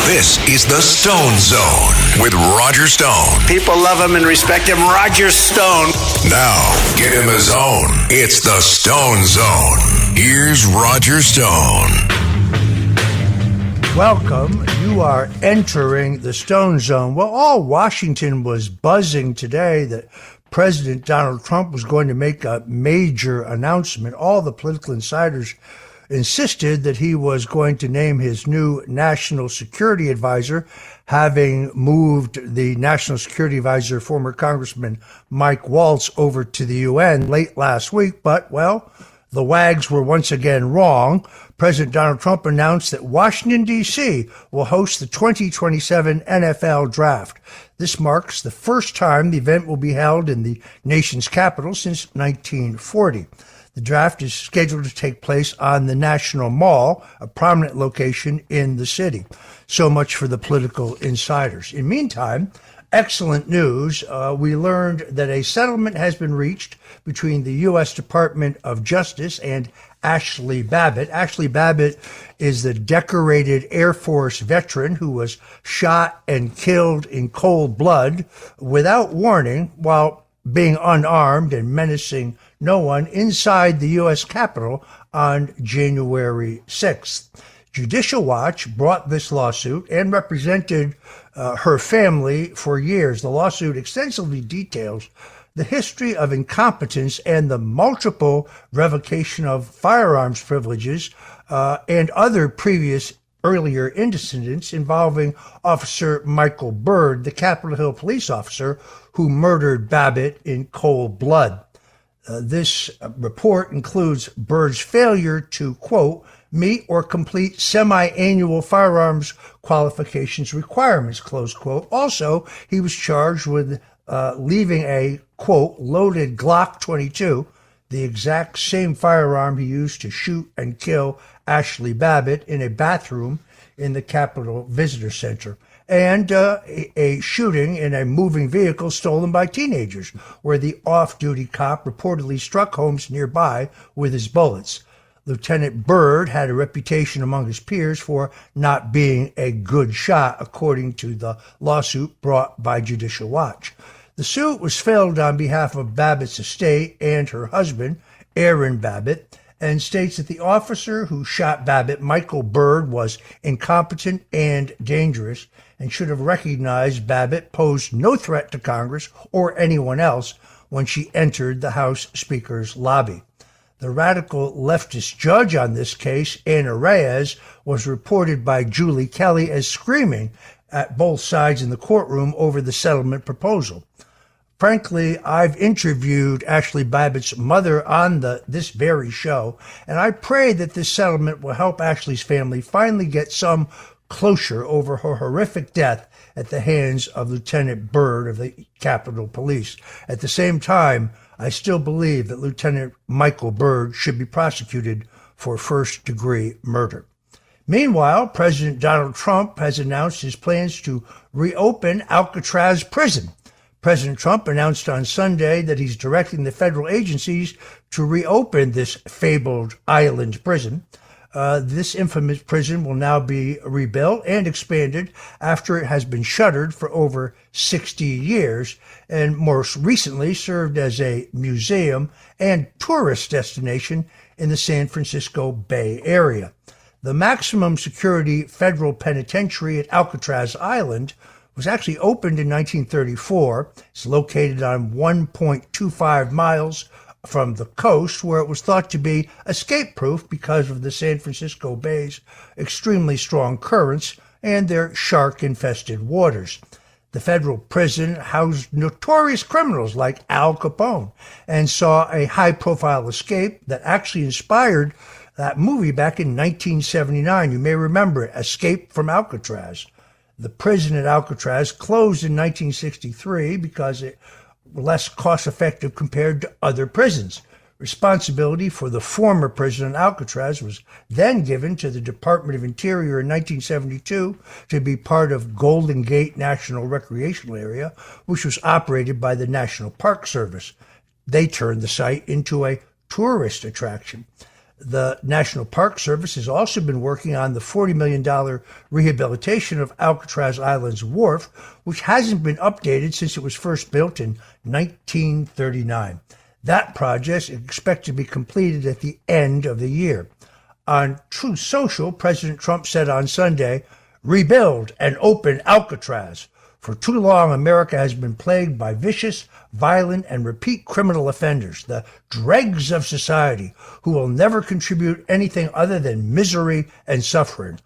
This is the Stone Zone with Roger Stone. People love him and respect him. Roger Stone. Now, get in the zone. It's the Stone Zone. Here's Roger Stone. Welcome. You are entering the Stone Zone. Well, all Washington was buzzing today that President Donald Trump was going to make a major announcement. All the political insiders insisted that he was going to name his new national security advisor, having moved the national security advisor, former Congressman Mike Waltz, over to the UN late last week. But, well, the wags were once again wrong. President Donald Trump announced that Washington, D.C. will host the 2027 NFL Draft. This marks the first time the event will be held in the nation's capital since 1940. The draft is scheduled to take place on the National Mall, a prominent location in the city. So much for the political insiders. In the meantime, excellent news. We learned that a settlement has been reached between the U.S. Department of Justice and Ashli Babbitt. Ashli Babbitt is the decorated Air Force veteran who was shot and killed in cold blood without warning while being unarmed and menacing no one inside the U.S. Capitol on January 6th. Judicial Watch brought this lawsuit and represented her family for years. The lawsuit extensively details the history of incompetence and the multiple revocation of firearms privileges and other previous earlier incidents involving Officer Michael Byrd, the Capitol Hill police officer who murdered Babbitt in cold blood. This report includes Byrd's failure to, quote, meet or complete semi-annual firearms qualifications requirements, close quote. Also, he was charged with leaving a, quote, loaded Glock 22, the exact same firearm he used to shoot and kill Ashli Babbitt, in a bathroom in the Capitol Visitor Center, and a shooting in a moving vehicle stolen by teenagers, where the off-duty cop reportedly struck homes nearby with his bullets. Lieutenant Byrd had a reputation among his peers for not being a good shot, according to the lawsuit brought by Judicial Watch. The suit was filed on behalf of Babbitt's estate and her husband, Aaron Babbitt, and states that the officer who shot Babbitt, Michael Byrd, was incompetent and dangerous and should have recognized Babbitt posed no threat to Congress or anyone else when she entered the House Speaker's lobby. The radical leftist judge on this case, Anna Reyes, was reported by Julie Kelly as screaming at both sides in the courtroom over the settlement proposal. Frankly, I've interviewed Ashli Babbitt's mother on this very show, and I pray that this settlement will help Ashli's family finally get some closure over her horrific death at the hands of Lieutenant Byrd of the Capitol Police. At the same time, I still believe that Lieutenant Michael Byrd should be prosecuted for first-degree murder. Meanwhile, President Donald Trump has announced his plans to reopen Alcatraz prison. President Trump announced on Sunday that he's directing the federal agencies to reopen this fabled island prison. This infamous prison will now be rebuilt and expanded after it has been shuttered for over 60 years and most recently served as a museum and tourist destination in the San Francisco Bay Area. The maximum security federal penitentiary at Alcatraz Island was actually opened in 1934. It's located on 1.25 miles from the coast, where it was thought to be escape-proof because of the San Francisco Bay's extremely strong currents and their shark-infested waters. The federal prison housed notorious criminals like Al Capone and saw a high-profile escape that actually inspired that movie back in 1979. You may remember it, Escape from Alcatraz. The prison at Alcatraz closed in 1963 because it was less cost-effective compared to other prisons. Responsibility for the former prison at Alcatraz was then given to the Department of Interior in 1972 to be part of Golden Gate National Recreational Area, which was operated by the National Park Service. They turned the site into a tourist attraction. The National Park Service has also been working on the $40 million rehabilitation of Alcatraz Island's wharf, which hasn't been updated since it was first built in 1939. That project is expected to be completed at the end of the year. On Truth Social, President Trump said on Sunday, "Rebuild and open Alcatraz. For too long, America has been plagued by vicious, violent, and repeat criminal offenders, the dregs of society, who will never contribute anything other than misery and suffering.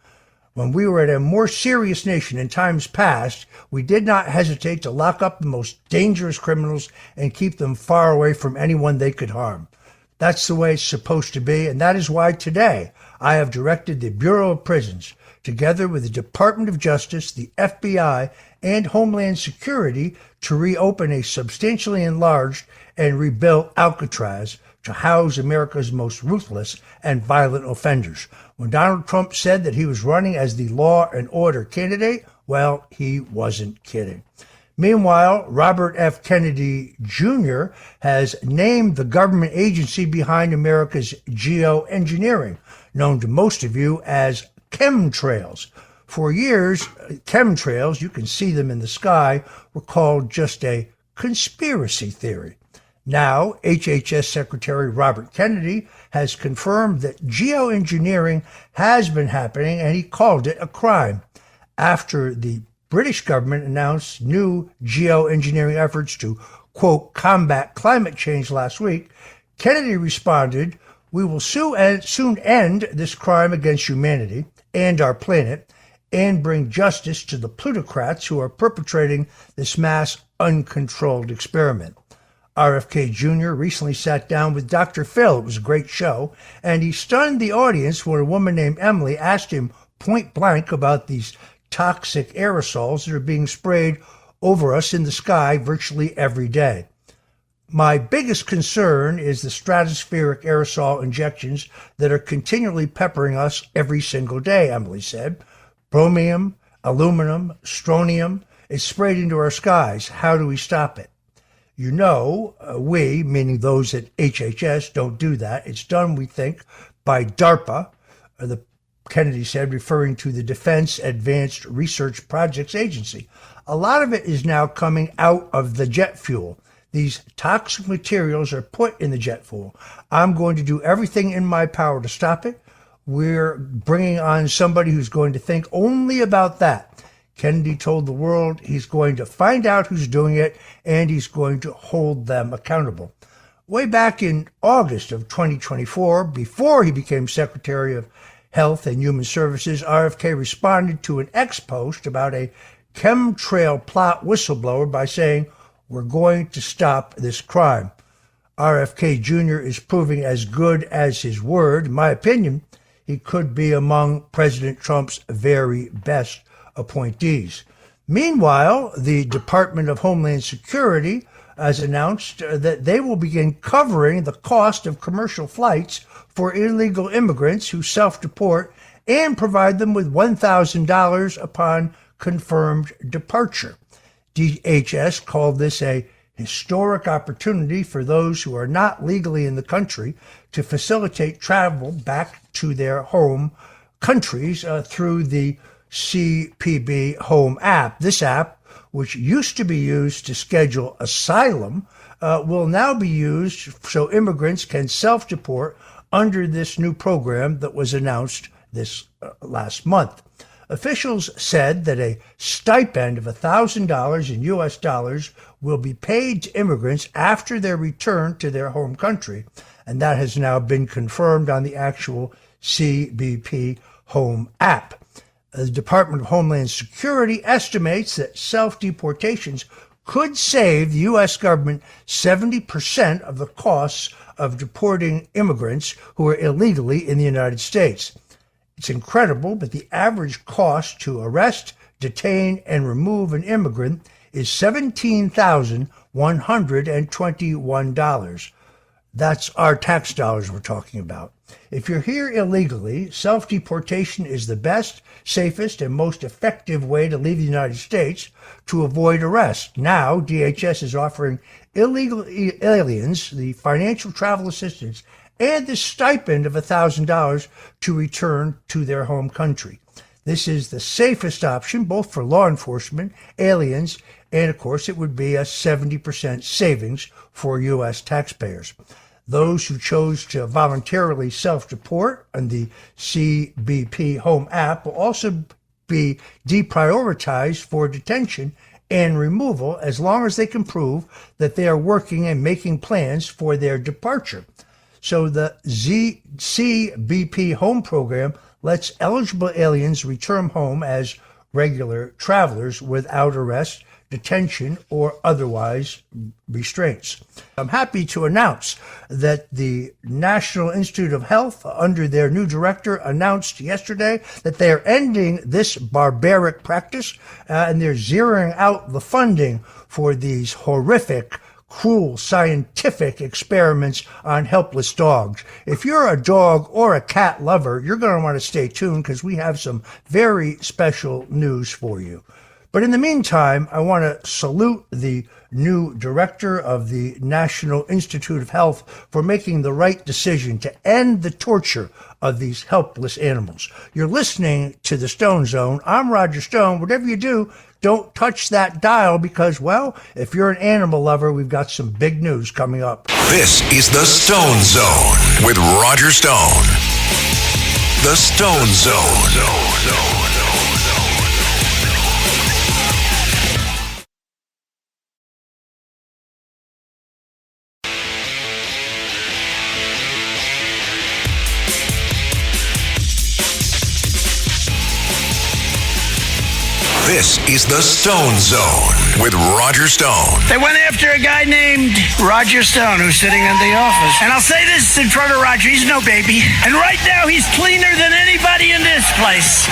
When we were at a more serious nation in times past, we did not hesitate to lock up the most dangerous criminals and keep them far away from anyone they could harm. That's the way it's supposed to be, and that is why today I have directed the Bureau of Prisons, together with the Department of Justice, the FBI, and Homeland Security, to reopen a substantially enlarged and rebuilt Alcatraz to house America's most ruthless and violent offenders." When Donald Trump said that he was running as the law and order candidate, well, he wasn't kidding. Meanwhile, Robert F. Kennedy Jr. has named the government agency behind America's geoengineering, known to most of you as chemtrails. For years, chemtrails, you can see them in the sky, were called just a conspiracy theory. Now, HHS Secretary Robert Kennedy has confirmed that geoengineering has been happening, and he called it a crime. After the British government announced new geoengineering efforts to, quote, combat climate change last week, Kennedy responded, "We will soon end this crime against humanity and our planet and bring justice to the plutocrats who are perpetrating this mass uncontrolled experiment." RFK Jr. recently sat down with Dr. Phil. It was a great show, and he stunned the audience when a woman named Emily asked him point blank about these toxic aerosols that are being sprayed over us in the sky virtually every day. "My biggest concern is the stratospheric aerosol injections that are continually peppering us every single day," Emily said. "Bromium, aluminum, strontium, it's sprayed into our skies. How do we stop it?" You know, we, meaning those at HHS, don't do that. It's done, we think, by DARPA, the Kennedy said, referring to the Defense Advanced Research Projects Agency. A lot of it is now coming out of the jet fuel. These toxic materials are put in the jet fuel. I'm going to do everything in my power to stop it. We're bringing on somebody who's going to think only about that. Kennedy told the world he's going to find out who's doing it, and he's going to hold them accountable. Way back in August of 2024, before he became Secretary of Health and Human Services, RFK responded to an X post about a chemtrail plot whistleblower by saying, "We're going to stop this crime." RFK Jr. is proving as good as his word. In my opinion, he could be among President Trump's very best appointees. Meanwhile, the Department of Homeland Security has announced that they will begin covering the cost of commercial flights for illegal immigrants who self-deport and provide them with $1,000 upon confirmed departure. DHS called this a historic opportunity for those who are not legally in the country to facilitate travel back to their home countries through the CPB Home app. This app, which used to be used to schedule asylum, will now be used so immigrants can self-deport under this new program that was announced this last month. Officials said that a stipend of $1,000 in U.S. dollars will be paid to immigrants after their return to their home country, and that has now been confirmed on the actual CBP Home app. The Department of Homeland Security estimates that self-deportations could save the U.S. government 70% of the costs of deporting immigrants who are illegally in the United States. It's incredible, but the average cost to arrest, detain, and remove an immigrant is $17,121. That's our tax dollars we're talking about. If you're here illegally, self-deportation is the best, safest, and most effective way to leave the United States to avoid arrest. Now, DHS is offering illegal aliens the financial travel assistance and the stipend of $1,000 to return to their home country. This is the safest option, both for law enforcement, aliens, and of course, it would be a 70% savings for U.S. taxpayers. Those who chose to voluntarily self-deport on the CBP Home app will also be deprioritized for detention and removal as long as they can prove that they are working and making plans for their departure. So the CBP Home program lets eligible aliens return home as regular travelers without arrest, detention, or otherwise restraints. I'm happy to announce that the National Institute of Health, under their new director, announced yesterday that they are ending this barbaric practice and they're zeroing out the funding for these horrific, cruel scientific experiments on helpless dogs. If you're a dog or a cat lover, you're going to want to stay tuned because we have some very special news for you. But in the meantime, I want to salute the new director of the National Institute of Health for making the right decision to end the torture of these helpless animals. You're listening to the Stone Zone. I'm Roger Stone. Whatever you do, don't touch that dial because, well, if you're an animal lover, we've got some big news coming up. This is the Stone Zone with Roger Stone. The Stone Zone. This is the Stone Zone with Roger Stone. They went after a guy named Roger Stone who's sitting in the office. And I'll say this in front of Roger, he's no baby. And right now he's cleaner than anybody in this place.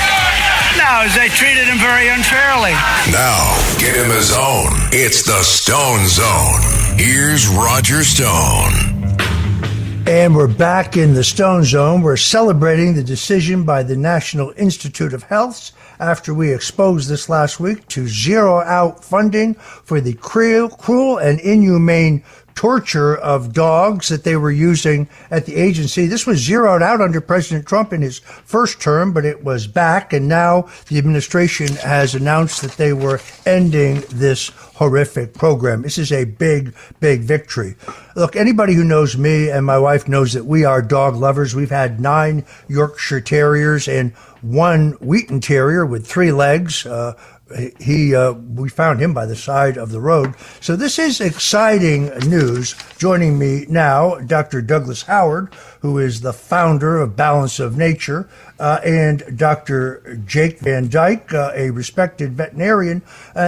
No, they treated him very unfairly. Now, get him his own. It's the Stone Zone. Here's Roger Stone. And we're back in the Stone Zone. We're celebrating the decision by the National Institute of Health after we exposed this last week to zero out funding for the cruel and inhumane torture of dogs that they were using at the agency. This was zeroed out under President Trump in his first term, but it was back, and now the administration has announced that they were ending this horrific program. This is a big, big victory. Look, anybody who knows me and my wife knows that we are dog lovers. We've had 9 Yorkshire Terriers and 1 Wheaton Terrier with 3 legs. We found him by the side of the road. So this is exciting news. Joining me now, Dr. Douglas Howard, who is the founder of Balance of Nature, and Dr. Jake Van Dyke, a respected veterinarian.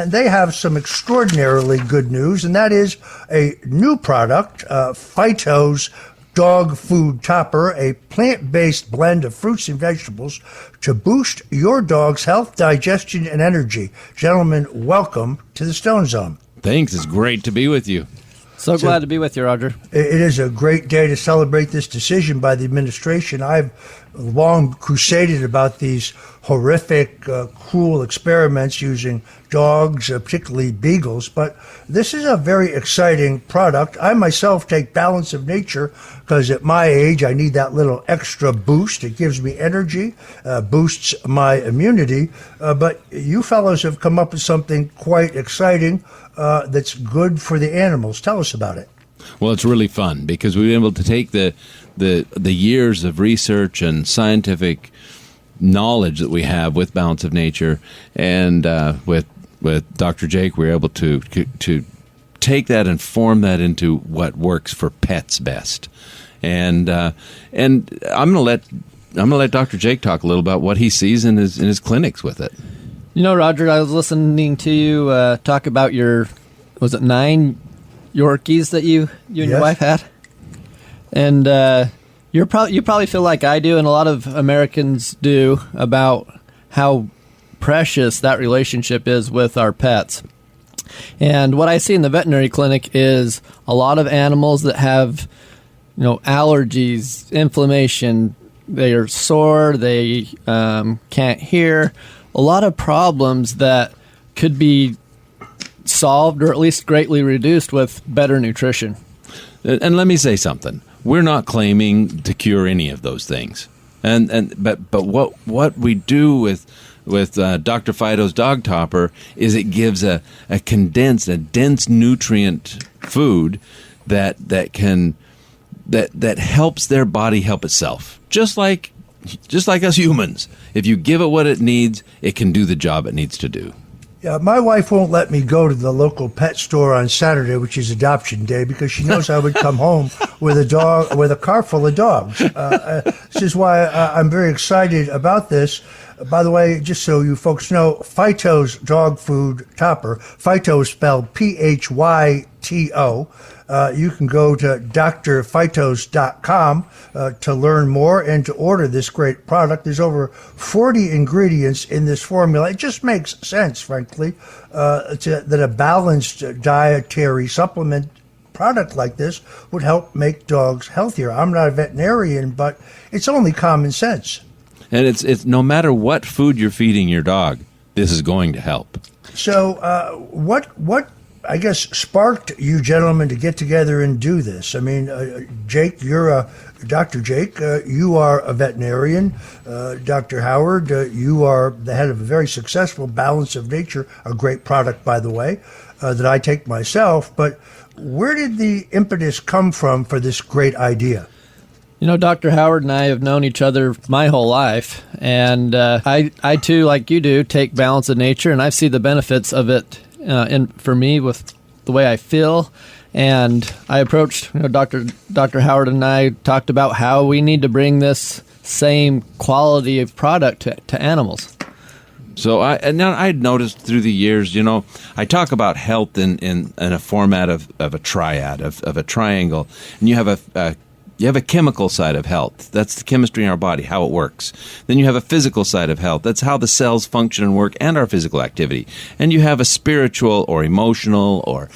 They have some extraordinarily good news, and that is a new product, Phyto's Dog Food Topper, a plant-based blend of fruits and vegetables to boost your dog's health, digestion, and energy. Gentlemen, welcome to the Stone Zone. Thanks. It's great to be with you. So glad to be with you, Roger. It is a great day to celebrate this decision by the administration. I've long crusaded about these horrific, cruel experiments using dogs, particularly beagles, but this is a very exciting product. I myself take Balance of Nature because at my age, I need that little extra boost. It gives me energy, boosts my immunity, but you fellows have come up with something quite exciting that's good for the animals. Tell us about it. Well, it's really fun because we've been able to take the years of research and scientific knowledge that we have with Balance of Nature, and with Dr. Jake, we're able to take that and form that into what works for pets best. And I'm going to let Dr. Jake talk a little about what he sees in his clinics with it. You know, Roger, I was listening to you talk about was it 9 Yorkies that you and Yes. your wife had? And you probably feel like I do, and a lot of Americans do, about how precious that relationship is with our pets. And what I see in the veterinary clinic is a lot of animals that have, allergies, inflammation. They are sore. They can't hear. A lot of problems that could be solved or at least greatly reduced with better nutrition. And let me say something. we're not claiming to cure any of those things. But what we do with Dr. Fido's Dog Topper is it gives a dense nutrient food that helps their body help itself, just like us humans. If you give it what it needs, it can do the job it needs to do. Yeah, my wife won't let me go to the local pet store on Saturday, which is adoption day, because she knows I would come home with a car full of dogs. This is why I'm very excited about this. By the way, just so you folks know, Phyto's dog food topper, Phyto is spelled P-H-Y-T-O. You can go to drphytos.com to learn more and to order this great product. There's over 40 ingredients in this formula. It just makes sense, frankly, that a balanced dietary supplement product like this would help make dogs healthier. I'm not a veterinarian, but it's only common sense. And it's no matter what food you're feeding your dog, this is going to help. So what I guess sparked you gentlemen to get together and do this? I mean, Jake, you're Dr. Jake, you are a veterinarian. Dr. Howard, you are the head of a very successful Balance of Nature, a great product, by the way, that I take myself. But where did the impetus come from for this great idea? You know, Dr. Howard and I have known each other my whole life, and I too, like you do, take Balance of Nature, and I see the benefits of it for me with the way I feel. And I approached, Dr. Howard and I talked about how we need to bring this same quality of product to animals. So I'd noticed through the years, I talk about health in a format of a triad, of a triangle, and you have a chemical side of health. That's the chemistry in our body, how it works. Then you have a physical side of health. That's how the cells function and work and our physical activity. And you have a spiritual or emotional or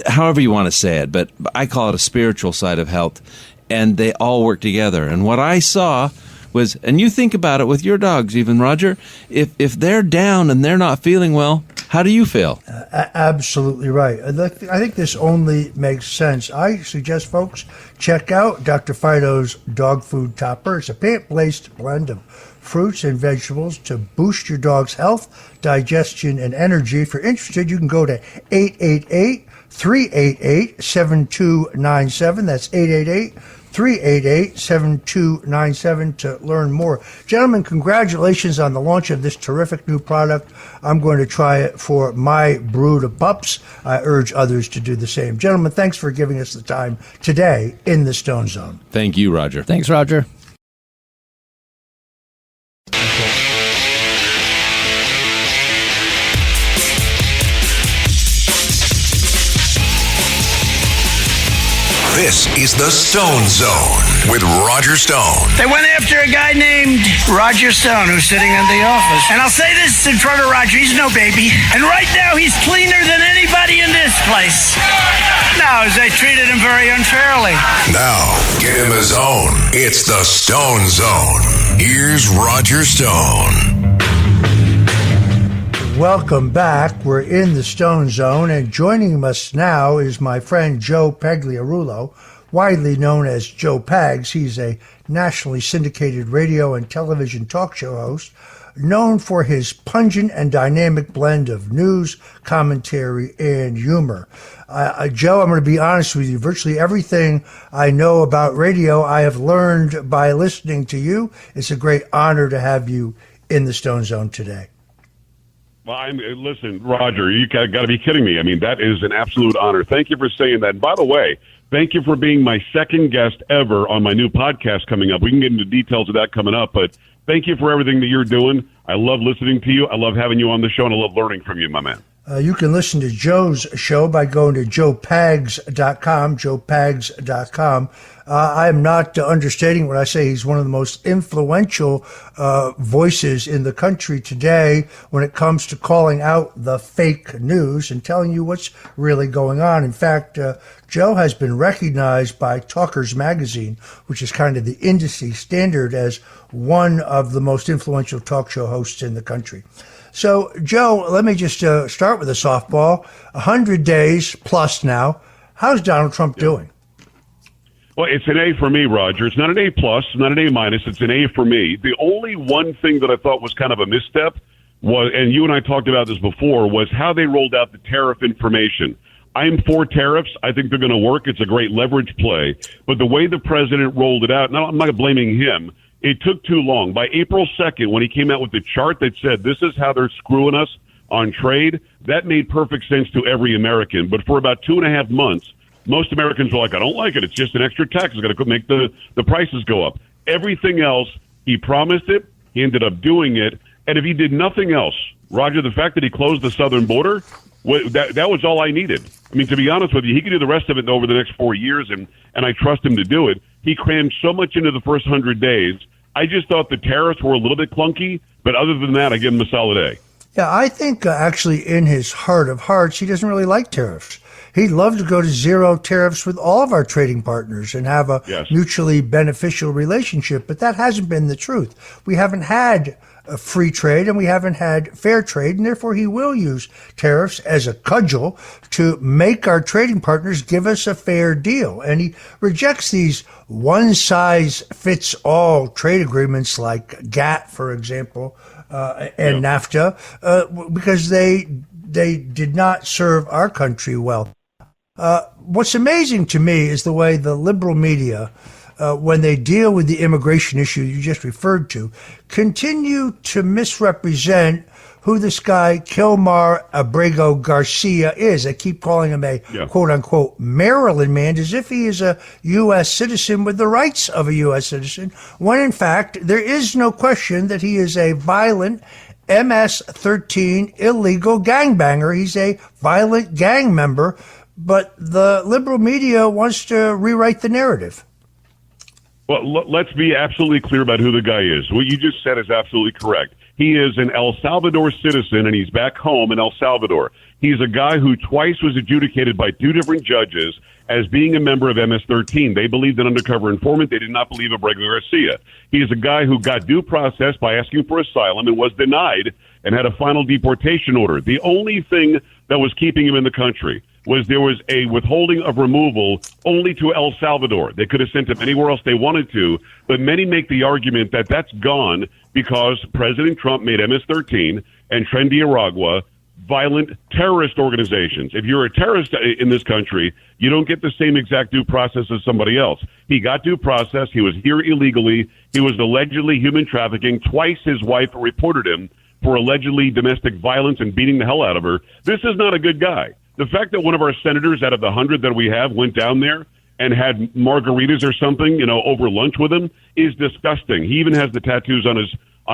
however you want to say it, but I call it a spiritual side of health. And they all work together. And what I saw was, and you think about it with your dogs even, Roger, if they're down and they're not feeling well, how do you feel? Absolutely right. I think this only makes sense. I suggest folks check out Dr. Fido's Dog Food Topper. It's a plant-based blend of fruits and vegetables to boost your dog's health, digestion, and energy. If you're interested, you can go to 888-388-7297. That's 888-388-7297 to learn more. Gentlemen, congratulations on the launch of this terrific new product. I'm going to try it for my brood of pups. I urge others to do the same. Gentlemen, thanks for giving us the time today in the Stone Zone. Thank you, Roger. Thanks, Roger. This is the Stone Zone with Roger Stone. They went after a guy named Roger Stone who's sitting in the office. And I'll say this in front of Roger, he's no baby. And right now he's cleaner than anybody in this place. No, they treated him very unfairly. Now, get in the zone. It's the Stone Zone. Here's Roger Stone. Welcome back. We're in the Stone Zone, and joining us now is my friend Joe Pagliarulo, widely known as Joe Pags. He's a nationally syndicated radio and television talk show host, known for his pungent and dynamic blend of news, commentary, and humor. Joe, I'm going to be honest with you. Virtually everything I know about radio, I have learned by listening to you. It's a great honor to have you in the Stone Zone today. Well, listen, Roger, you got to be kidding me. I mean, that is an absolute honor. Thank you for saying that. And by the way, thank you for being my second guest ever on my new podcast coming up. We can get into details of that coming up, but thank you for everything that you're doing. I love listening to you. I love having you on the show, and I love learning from you, my man. You can listen to Joe's show by going to joepags.com, joepags.com. I am not understating when I say he's one of the most influential voices in the country today when it comes to calling out the fake news and telling you what's really going on. In fact, Joe has been recognized by Talkers Magazine, which is kind of the industry standard, as one of the most influential talk show hosts in the country. So, Joe, let me just start with a softball. 100 days plus now. How's Donald Trump doing? Well, it's an A for me, Roger. It's not an A plus, not an A minus. It's an A for me. The only one thing that I thought was kind of a misstep was, and you and I talked about this before, was how they rolled out the tariff information. I'm for tariffs. I think they're going to work. It's a great leverage play. But the way the president rolled it out, now I'm not blaming him. It took too long. By April 2nd, when he came out with the chart that said this is how they're screwing us on trade, that made perfect sense to every American. But for about 2.5 months, most Americans were like, I don't like it. It's just an extra tax. It's going to make the prices go up. Everything else, he promised it. He ended up doing it. And if he did nothing else, Roger, the fact that he closed the southern border, that was all I needed. I mean, to be honest with you, he could do the rest of it over the next 4 years, and I trust him to do it. He crammed so much into the first 100 days. I just thought the tariffs were a little bit clunky, but other than that, I give him a solid A. Yeah, I think actually in his heart of hearts, he doesn't really like tariffs. He'd love to go to zero tariffs with all of our trading partners and have a mutually beneficial relationship, but that hasn't been the truth. We haven't had a free trade and we haven't had fair trade, and therefore he will use tariffs as a cudgel to make our trading partners give us a fair deal. And he rejects these one-size-fits-all trade agreements like GATT, for example, and NAFTA, because they did not serve our country well. What's amazing to me is the way the liberal media, when they deal with the immigration issue you just referred to, continue to misrepresent who this guy, Kilmar Abrego Garcia, is. They keep calling him a quote-unquote Maryland man, as if he is a U.S. citizen with the rights of a U.S. citizen, when in fact there is no question that he is a violent MS-13 illegal gangbanger. He's a violent gang member, but the liberal media wants to rewrite the narrative. Well, let's be absolutely clear about who the guy is. What you just said is absolutely correct. He is an El Salvador citizen, and he's back home in El Salvador. He's a guy who twice was adjudicated by 2 different judges as being a member of MS-13. They believed an undercover informant. They did not believe Abrego Garcia. He is a guy who got due process by asking for asylum and was denied and had a final deportation order. The only thing that was keeping him in the country was there was a withholding of removal only to El Salvador. They could have sent him anywhere else they wanted to, but many make the argument that that's gone because President Trump made MS-13 and Tren de Aragua violent terrorist organizations. If you're a terrorist in this country, you don't get the same exact due process as somebody else. He got due process. He was here illegally. He was allegedly human trafficking. Twice his wife reported him for allegedly domestic violence and beating the hell out of her. This is not a good guy. The fact that one of our senators out of the 100 that we have went down there and had margaritas or something, over lunch with him is disgusting. He even has the tattoos on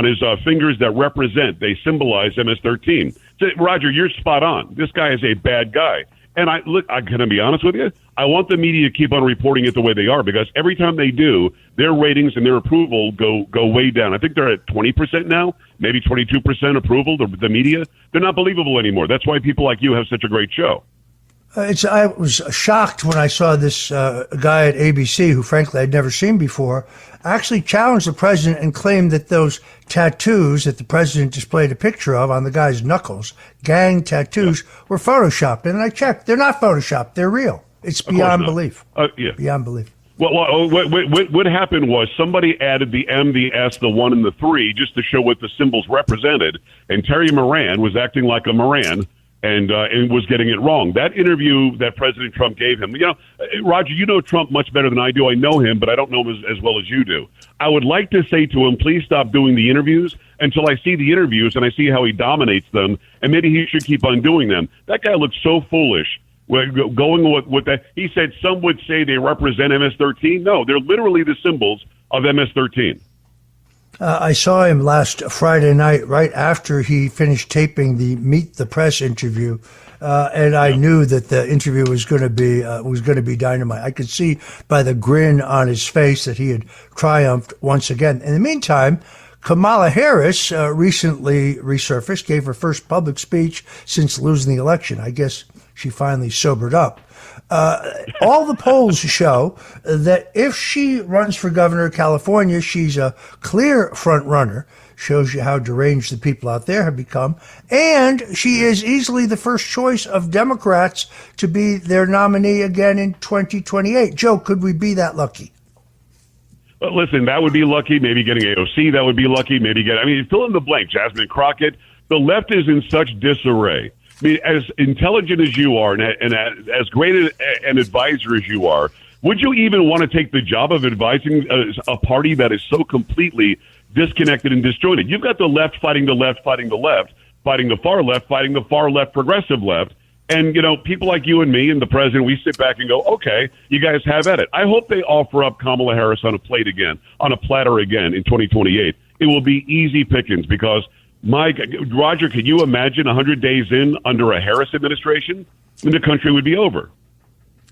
his fingers that represent, they symbolize MS-13. So, Roger, you're spot on. This guy is a bad guy. And I'm going to be honest with you. I want the media to keep on reporting it the way they are, because every time they do, their ratings and their approval go way down. I think they're at 20% now, maybe 22% approval, the media. They're not believable anymore. That's why people like you have such a great show. I was shocked when I saw this guy at ABC, who frankly I'd never seen before, actually challenged the president and claimed that those tattoos that the president displayed a picture of on the guy's knuckles, gang tattoos, were photoshopped. And I checked. They're not photoshopped. They're real. It's beyond belief. Beyond belief. Well, what happened was somebody added the M, the S, the 1, and the 3 just to show what the symbols represented. And Terry Moran was acting like a Moran and was getting it wrong. That interview that President Trump gave him, Roger, you know Trump much better than I do. I know him, but I don't know him as well as you do. I would like to say to him, please stop doing the interviews until I see the interviews and I see how he dominates them, and maybe he should keep on doing them. That guy looks so foolish. Going with that, he said some would say they represent MS-13. No, they're literally the symbols of MS-13. I saw him last Friday night, right after he finished taping the Meet the Press interview, and I knew that the interview was going to be dynamite. I could see by the grin on his face that he had triumphed once again. In the meantime, Kamala Harris recently resurfaced, gave her first public speech since losing the election. I guess she finally sobered up. All the polls show that if she runs for governor of California, she's a clear front runner. Shows you how deranged the people out there have become. And she is easily the first choice of Democrats to be their nominee again in 2028. Joe, could we be that lucky? Well, listen, that would be lucky. Maybe getting AOC, that would be lucky. Fill in the blank. Jasmine Crockett. The left is in such disarray. I mean, as intelligent as you are and as great an advisor as you are, would you even want to take the job of advising a party that is so completely disconnected and disjointed? You've got the left fighting the left, fighting the left, fighting the far left, progressive left. And, people like you and me and the president, we sit back and go, okay, you guys have at it. I hope they offer up Kamala Harris on a platter again in 2028. It will be easy pickings because, Roger, can you imagine 100 days in under a Harris administration? And the country would be over.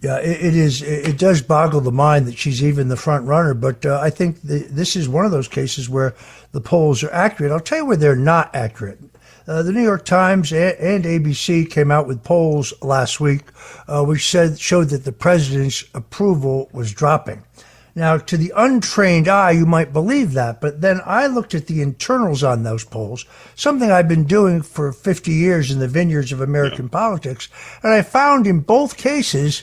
Yeah, it does boggle the mind that she's even the front runner, but I think this is one of those cases where the polls are accurate. I'll tell you where they're not accurate. The New York Times and ABC came out with polls last week, which showed that the president's approval was dropping. Now, to the untrained eye, you might believe that, but then I looked at the internals on those polls, something I've been doing for 50 years in the vineyards of American politics, and I found in both cases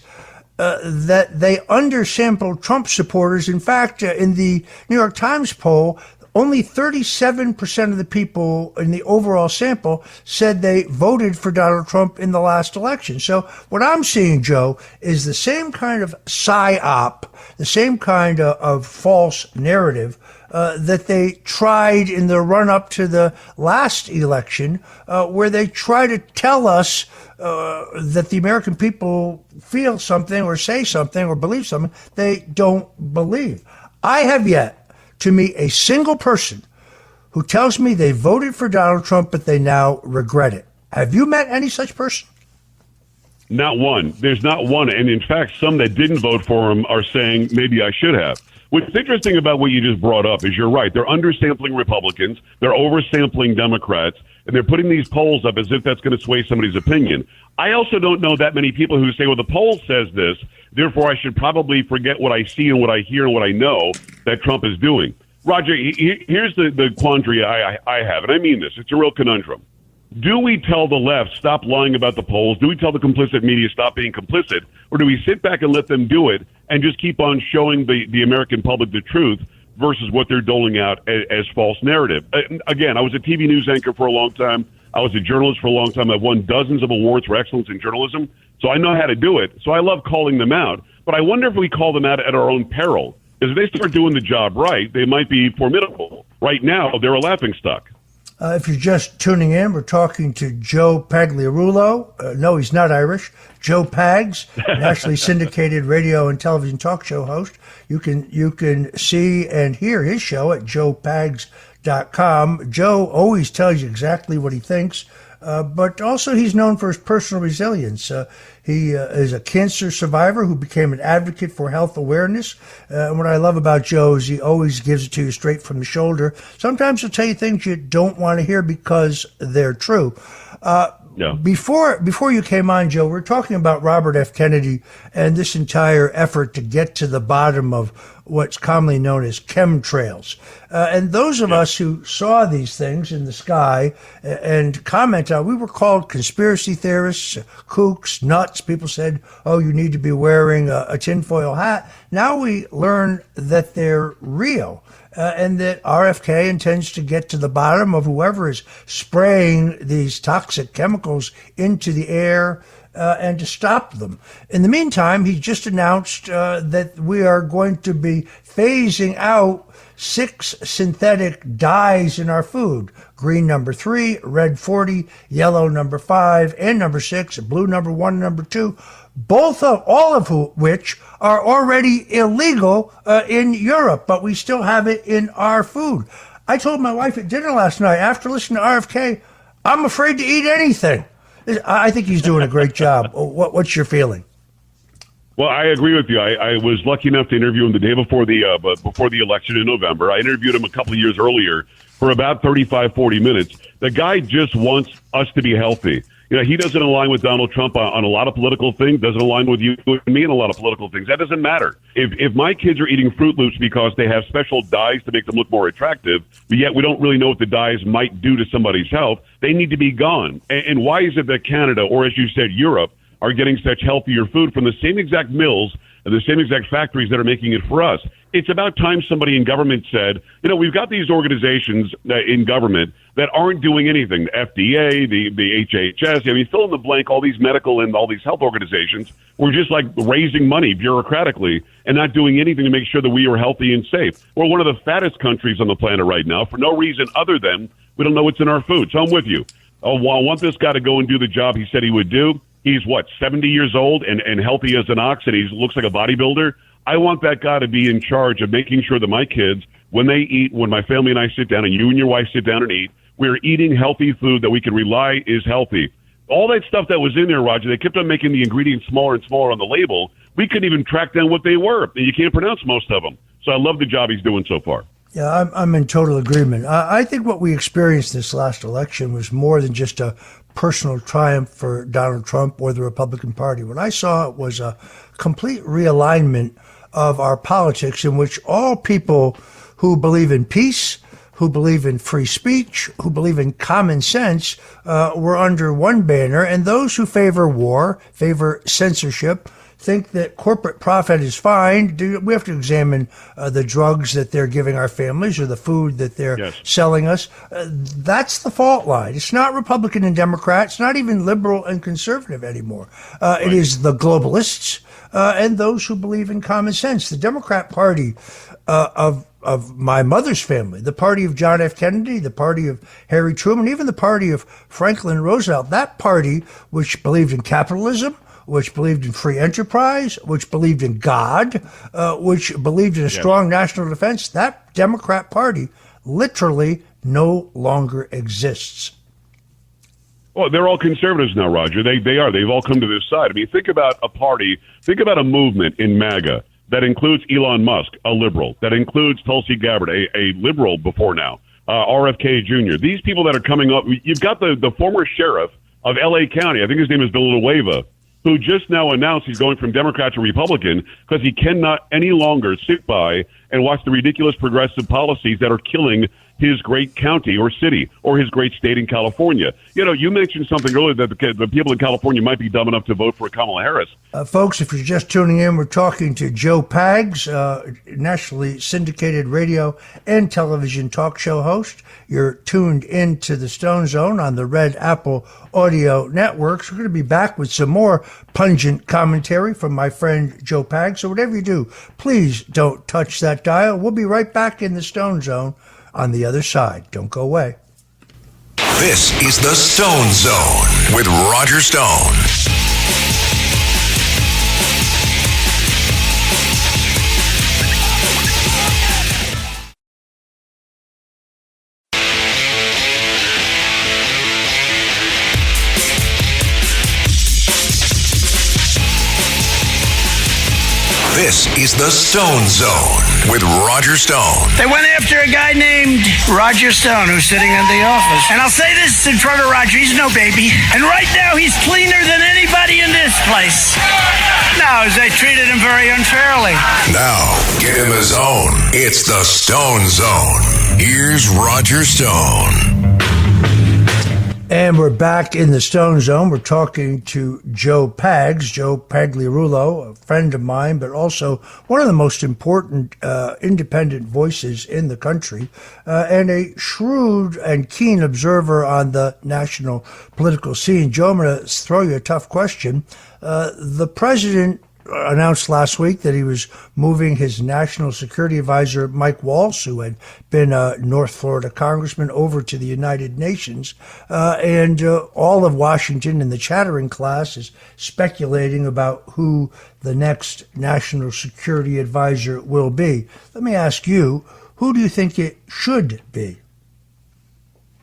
that they undersampled Trump supporters. In fact, in the New York Times poll, only 37% of the people in the overall sample said they voted for Donald Trump in the last election. So what I'm seeing, Joe, is the same kind of psyop, the same kind of false narrative that they tried in the run-up to the last election, where they try to tell us that the American people feel something or say something or believe something they don't believe. I have yet to meet a single person who tells me they voted for Donald Trump, but they now regret it. Have you met any such person? Not one. There's not one. And in fact, some that didn't vote for him are saying, maybe I should have. What's interesting about what you just brought up is you're right. They're undersampling Republicans. They're oversampling Democrats. And they're putting these polls up as if that's going to sway somebody's opinion. I also don't know that many people who say, well, the poll says this, therefore I should probably forget what I see and what I hear and what I know that Trump is doing. Roger, here's the quandary I have, and I mean this. It's a real conundrum. Do we tell the left, stop lying about the polls? Do we tell the complicit media, stop being complicit? Or do we sit back and let them do it and just keep on showing the American public the truth versus what they're doling out as false narrative? Again, I was a TV news anchor for a long time. I was a journalist for a long time. I've won dozens of awards for excellence in journalism, so I know how to do it. So I love calling them out. But I wonder if we call them out at our own peril. Because if they start doing the job right, they might be formidable. Right now, they're a laughingstock. If you're just tuning in, we're talking to Joe Pagliarulo. No, he's not Irish. Joe Pags, nationally syndicated radio and television talk show host. You can see and hear his show at joepags.com. Joe always tells you exactly what he thinks, but also he's known for his personal resilience. He is a cancer survivor who became an advocate for health awareness. And what I love about Joe is he always gives it to you straight from the shoulder. Sometimes he'll tell you things you don't want to hear because they're true. Yeah. Before you came on, Joe, we're talking about Robert F. Kennedy and this entire effort to get to the bottom of what's commonly known as chemtrails. And those of us who saw these things in the sky and commented on, we were called conspiracy theorists, kooks, nuts. People said, oh, you need to be wearing a tinfoil hat. Now we learn that they're real. And that RFK intends to get to the bottom of whoever is spraying these toxic chemicals into the air and to stop them. In the meantime, he just announced that we are going to be phasing out 6 synthetic dyes in our food. Green number 3, red 40, yellow number 5, and number 6, blue number 1 and number 2. All of which are already illegal in Europe, but we still have it in our food. I told my wife at dinner last night, after listening to RFK, I'm afraid to eat anything. I think he's doing a great job. What's your feeling? Well, I agree with you. I was lucky enough to interview him the day before the election in November. I interviewed him a couple of years earlier for about 35, 40 minutes. The guy just wants us to be healthy. He doesn't align with Donald Trump on a lot of political things, doesn't align with you and me on a lot of political things. That doesn't matter. If my kids are eating Fruit Loops because they have special dyes to make them look more attractive, but yet we don't really know what the dyes might do to somebody's health, they need to be gone. And why is it that Canada, or as you said, Europe, are getting such healthier food from the same exact mills and the same exact factories that are making it for us? It's about time somebody in government said, we've got these organizations in government that aren't doing anything. The FDA, the HHS, fill in the blank, all these medical and all these health organizations. We're just like raising money bureaucratically and not doing anything to make sure that we are healthy and safe. We're one of the fattest countries on the planet right now for no reason other than we don't know what's in our food. So I'm with you. I want this guy to go and do the job he said he would do. He's 70 years old and healthy as an ox, and he looks like a bodybuilder. I want that guy to be in charge of making sure that my kids, when they eat, when my family and I sit down and you and your wife sit down and eat, we're eating healthy food that we can rely is healthy. All that stuff that was in there, Roger, they kept on making the ingredients smaller and smaller on the label. We couldn't even track down what they were, and you can't pronounce most of them. So I love the job he's doing so far. Yeah, I'm in total agreement. I think what we experienced this last election was more than just a personal triumph for Donald Trump or the Republican Party. What I saw was a complete realignment of our politics in which all people who believe in peace, who believe in free speech, who believe in common sense, were under one banner, and those who favor war, favor censorship, think that corporate profit is fine. We have to examine the drugs that they're giving our families or the food that they're selling us. That's the fault line. It's not Republican and Democrat. It's not even liberal and conservative anymore. It is the globalists and those who believe in common sense. The Democrat Party of my mother's family, the party of John F. Kennedy, the party of Harry Truman, even the party of Franklin Roosevelt, that party which believed in capitalism, which believed in free enterprise, which believed in God, which believed in a strong national defense, that Democrat Party literally no longer exists. Well, they're all conservatives now, Roger. They are. They've all come to this side. Think about a party, think about a movement in MAGA that includes Elon Musk, a liberal, that includes Tulsi Gabbard, a liberal before now, RFK Jr. These people that are coming up, you've got the former sheriff of L.A. County, I think his name is Villanueva, who just now announced he's going from Democrat to Republican because he cannot any longer sit by and watch the ridiculous progressive policies that are killing his great county or city or his great state in California. You mentioned something earlier that the people in California might be dumb enough to vote for Kamala Harris. Folks, if you're just tuning in, we're talking to Joe Pags, nationally syndicated radio and television talk show host. You're tuned into the Stone Zone on the Red Apple Audio Networks. We're going to be back with some more pungent commentary from my friend Joe Pags. So whatever you do, please don't touch that dial. We'll be right back in the Stone Zone on the other side. Don't go away. This is the Stone Zone with Roger Stone. This is the Stone Zone with Roger Stone. They went after a guy named Roger Stone who's sitting in the office. And I'll say this in front of Roger, he's no baby. And right now he's cleaner than anybody in this place. No, they treated him very unfairly. Now, get in the zone. It's the Stone Zone. Here's Roger Stone. And we're back in the Stone Zone. We're talking to Joe Pags, Joe Pagliarulo, a friend of mine, but also one of the most important independent voices in the country, and a shrewd and keen observer on the national political scene. Joe, I'm going to throw you a tough question. The president announced last week that he was moving his national security advisor, Mike Waltz, who had been a North Florida congressman, over to the United Nations. And all of Washington and the chattering class is speculating about who the next national security advisor will be. Let me ask you, who do you think it should be?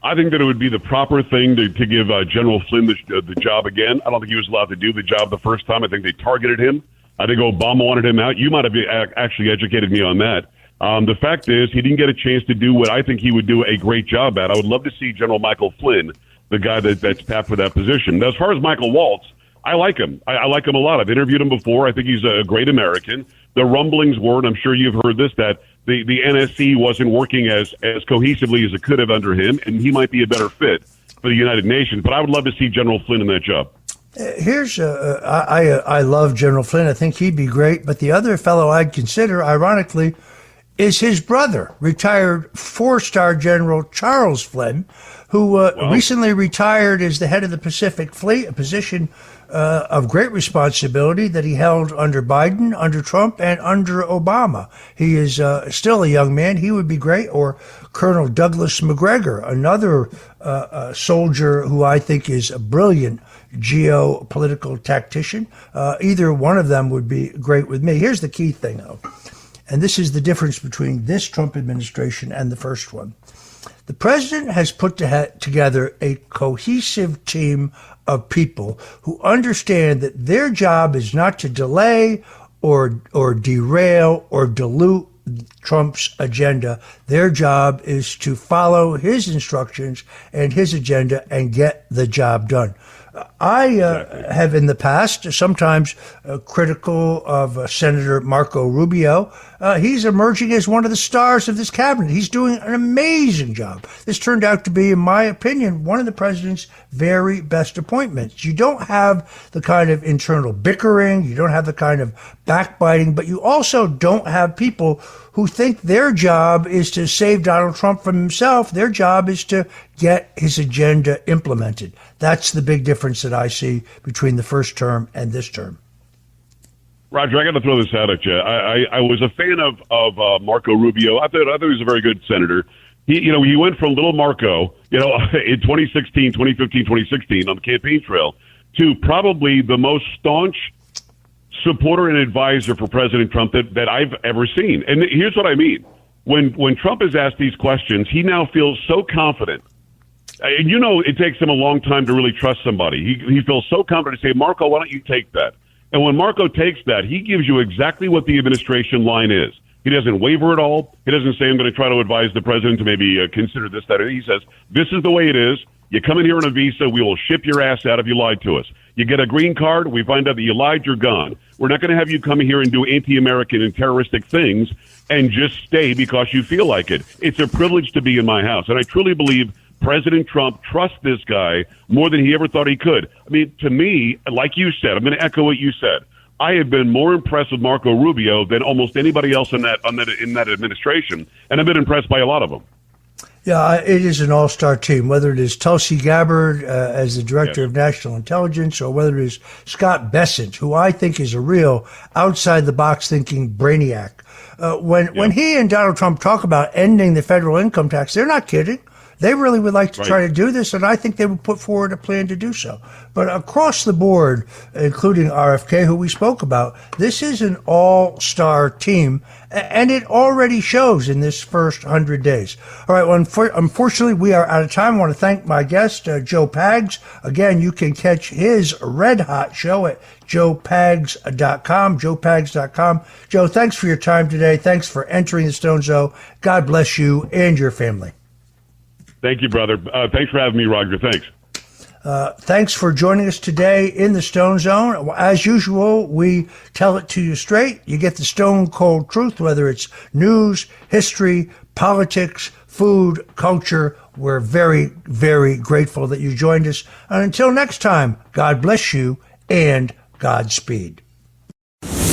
I think that it would be the proper thing to give General Flynn the job again. I don't think he was allowed to do the job the first time. I think they targeted him. I think Obama wanted him out. You might have actually educated me on that. The fact is, he didn't get a chance to do what I think he would do a great job at. I would love to see General Michael Flynn the guy that's tapped for that position. Now, as far as Michael Waltz, I like him. I like him a lot. I've interviewed him before. I think he's a great American. The rumblings were, and I'm sure you've heard this, that the NSC wasn't working as cohesively as it could have under him, and he might be a better fit for the United Nations. But I would love to see General Flynn in that job. I love General Flynn. I think he'd be great. But the other fellow I'd consider, ironically, is his brother, retired 4-star General Charles Flynn, who recently retired as the head of the Pacific Fleet, a position of great responsibility that he held under Biden, under Trump, and under Obama. He is still a young man. He would be great. Or Colonel Douglas McGregor, another soldier who I think is a brilliant geopolitical tactician. Either one of them would be great with me. Here's the key thing, though, and this is the difference between this Trump administration and the first one. The president has put together a cohesive team of people who understand that their job is not to delay or derail or dilute Trump's agenda. Their job is to follow his instructions and his agenda and get the job done. I have in the past sometimes critical of Senator Marco Rubio. He's emerging as one of the stars of this cabinet. He's doing an amazing job. This turned out to be, in my opinion, one of the president's very best appointments. You don't have the kind of internal bickering, you don't have the kind of backbiting, but you also don't have people who think their job is to save Donald Trump from himself. Their job is to get his agenda implemented. That's the big difference that I see between the first term and this term. Roger, I got to throw this out at you. I was a fan of Marco Rubio. I thought he was a very good senator. He went from little Marco, in 2016, 2015, 2016 on the campaign trail to probably the most staunch supporter and advisor for President Trump that I've ever seen. And here's what I mean. When Trump is asked these questions, he now feels so confident. And it takes him a long time to really trust somebody. He feels so confident to say, Marco, why don't you take that? And when Marco takes that, he gives you exactly what the administration line is. He doesn't waver at all. He doesn't say, I'm going to try to advise the president to maybe consider this, that, or he says, this is the way it is. You come in here on a visa, we will ship your ass out if you lied to us. You get a green card, we find out that you lied, you're gone. We're not going to have you come here and do anti-American and terroristic things and just stay because you feel like it. It's a privilege to be in my house. And I truly believe President Trump trusts this guy more than he ever thought he could. I mean, to me, like you said, I'm going to echo what you said. I have been more impressed with Marco Rubio than almost anybody else in that administration, and I've been impressed by a lot of them. Yeah, it is an all-star team, whether it is Tulsi Gabbard as the Director of National Intelligence or whether it is Scott Bessent, who I think is a real outside-the-box thinking brainiac. When he and Donald Trump talk about ending the federal income tax, they're not kidding. They really would like to try to do this, and I think they would put forward a plan to do so. But across the board, including RFK, who we spoke about, this is an all-star team, and it already shows in this first 100 days. All right, well, unfortunately, we are out of time. I want to thank my guest, Joe Pags. Again, you can catch his red-hot show at joepags.com, joepags.com. Joe, thanks for your time today. Thanks for entering the Stone Zone. God bless you and your family. Thank you, brother. Thanks for having me, Roger. Thanks. Thanks for joining us today in the Stone Zone. As usual, we tell it to you straight. You get the stone cold truth, whether it's news, history, politics, food, culture. We're very, very grateful that you joined us. And until next time, God bless you and Godspeed.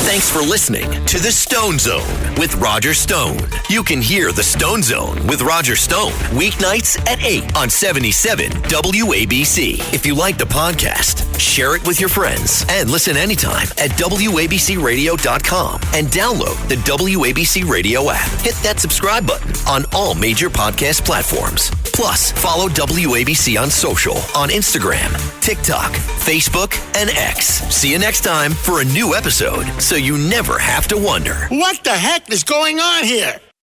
Thanks for listening to The Stone Zone with Roger Stone. You can hear The Stone Zone with Roger Stone weeknights at 8 on 77 WABC. If you like the podcast, share it with your friends and listen anytime at WABCRadio.com and download the WABC Radio app. Hit that subscribe button on all major podcast platforms. Plus, follow WABC on social on Instagram, TikTok, Facebook, and X. See you next time for a new episode so you never have to wonder. What the heck is going on here?